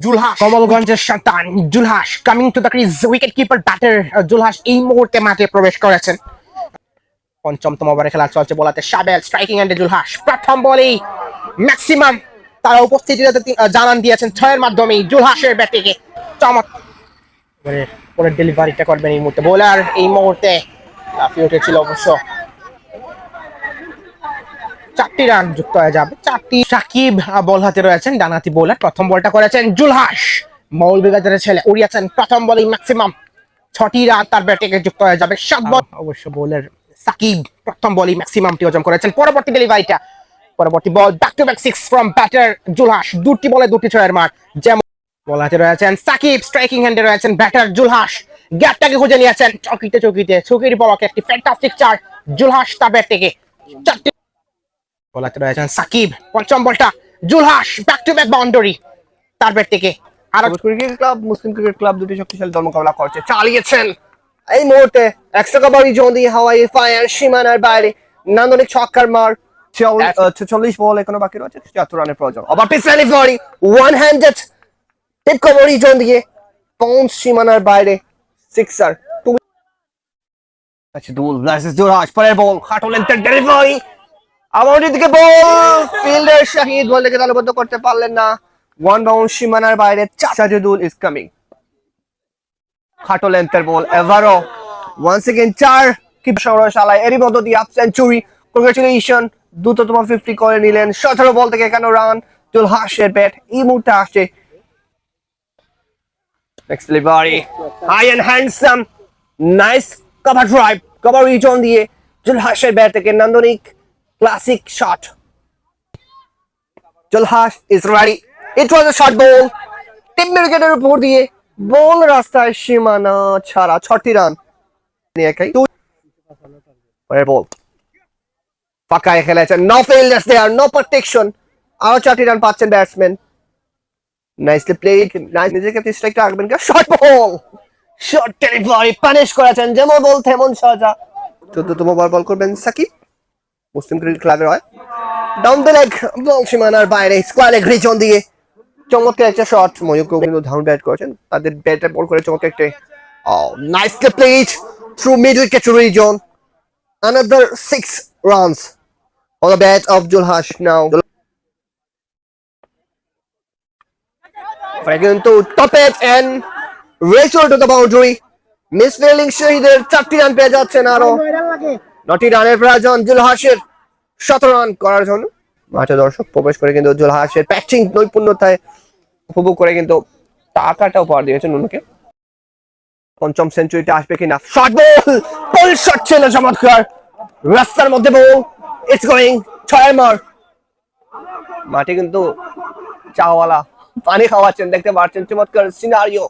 জুলহাস কমলগঞ্জের সন্তান Julhas coming to the crease wicket keeper batter Julhas এই মুহূর্তে মাঠে প্রবেশ করেছেন। পঞ্চমতম ওভারে খেলা চলছে, বোলাতে সাবেল, স্ট্রাইকিং এন্ডে জুলহাস। প্রথম বলেই ম্যাক্সিমাম তারা উপস্থিতিটা জানান দিয়েছেন ছয়ের মাধ্যমে জুলহাসের ব্যাটিংয়ে চমৎকার পরের ডেলিভারিটা করবেন এই মুহূর্তে বোলার। এই মুহূর্তে লাফিয়ে উঠেছিল অবশ্য, 4টি রান যুক্ত হয়ে যাবে। 4টি। সাকিব বল হাতে রয়েছেন, ডানহাতি বোলার। প্রথম বলটা করেছেন জুলহাস, মৌলভীবাজারের ছেলে, উড়িয়েছেন প্রথম বলেই ম্যাক্সিমাম। 6টি রান তার ব্যাটিংয়ে যুক্ত হয়ে যাবে। 7 বল অবশ্য বোলার সাকিব প্রথম বলেই ম্যাক্সিমামটি অর্জন করেছেন। পরবর্তী ডেলিভারিটা, পরবর্তী ball back to back 6 from batter Julhas. 2টি বলে 2টি ছয়ের মার। যেমন বল হাতে রয়েছেন সাকিব, স্ট্রাইকিং হ্যান্ডে রয়েছেন ব্যাটার জুলহাস। গ্যাপটাকে খুঁজে নিয়েছেন চকিতে চকির বলকে একটি ফ্যান্টাস্টিক 4 জুলহাস তার ব্যাটিংয়ে। 4টি বলাতে রয়েছেন সাকিব, পঞ্চম বলটা Julhas, back to back boundary তার ব্যাট থেকে। আর cricket club, Muslim cricket club দুটি শক্তিশালী দল মোকাবেলা করছে, চালিয়েছেন এই মুহূর্তে এক্সট্রা কভারি জোন দিয়ে হাওয়াই ফায়ার সীমানার বাইরে নান্দনিক ছক্কার মার। 46 বল এখনো বাকি রয়েছে, 76 রানের প্রয়োজন। আবার পিছনে ফরি ওয়ান হ্যান্ডেড টিপ কভারি জোন দিয়ে পাউন্স সীমানার বাইরে সিক্সার। তুমি আচ্ছা দুল ভার্সেস জুলহাস, পরের বল খাটো লেন্থের ডেলিভারি। আমার দিকে বল, ফিল্ডার শাহিদ বলকে দলবদ্ধ করতে পারলেন না। ওয়ান বাউন্স সীমানার বাইরে। সাজিদুল ইজ কামিং, খাটো লেন্থের বল এভারো ওয়ান্স এগেইন 4 কিপ সৌরশালায় এরই মধ্য দিয়ে আপ সেঞ্চুরি। কংগ্রেচুলেশন, দ্রুততম 50 করে নিলেন। 17 বল থেকে 51 রান। জুলহাসের ব্যাট এই মুহূর্তে আসছে। Next delivery high and handsome, nice cover drive, cover return দিয়ে জুলহাসের ব্যাট থেকে নান্দনিক classic shot. Jolhash is ready. It was a short ball. টিপ উইকেটের উপর দিয়ে বল রাস্তায় সীমানা ছাড়া। 6টি রান নিয়ে একাই। পরের বল ফাঁকায় খেলেছেন, নো ফিল্ডার্স দেয়ার, নো প্রোটেকশন। আরো 4টি রান পাচ্ছেন ব্যাটসম্যান। Nicely played, nice. নিজেকে স্ট্রাইকটা রাখবেন। Short ball, short delivery, punish করেছেন যেমন বল তেমন সাজা। 14তম বল করবেন সাকিব, মুসলিম ক্রিকেট ক্লাবের হয়। ডাউন দ্য লেগ বল সীমানার বাইরে, স্কোয়ার লেগ রিজন দিয়ে চমৎকার একটা শট। ময়ূক কিন্তু ধাউন ব্যাট করেছেন, তাদের ব্যাটে বল করে চমৎকার একটা nicely played through mid wicket reason. Another 6 runs on the bat of Julhash now. কিন্তু টপ এট এন্ড রেচার টু দ্য বাউন্ডারি। মিসফিল্ডিং শহীদের 4টি রান পেয়ে যাচ্ছেন। আরো 9টি রানের প্রয়োজন জুলহাসের 17 রান করার জন্য। মাঠে দর্শক প্রবেশ করে কিন্তু জুলহাসের ব্যাটিং নৈপুণ্যতায় উপভোগ করে কিন্তু টাকাটা উপহার দিয়েছেন নুনুকে। পঞ্চম সেঞ্চুরিটা আসবে কিনা। শর্ট বল, বল শট ছিল চমৎকার, রাস্তার মধ্যে বল, ইটস গোয়িং 6 মার। মাঠে কিন্তু চাওয়ালা পানি খাওয়াচ্ছেন, দেখতে পাচ্ছেন চমৎকার সিনারিও।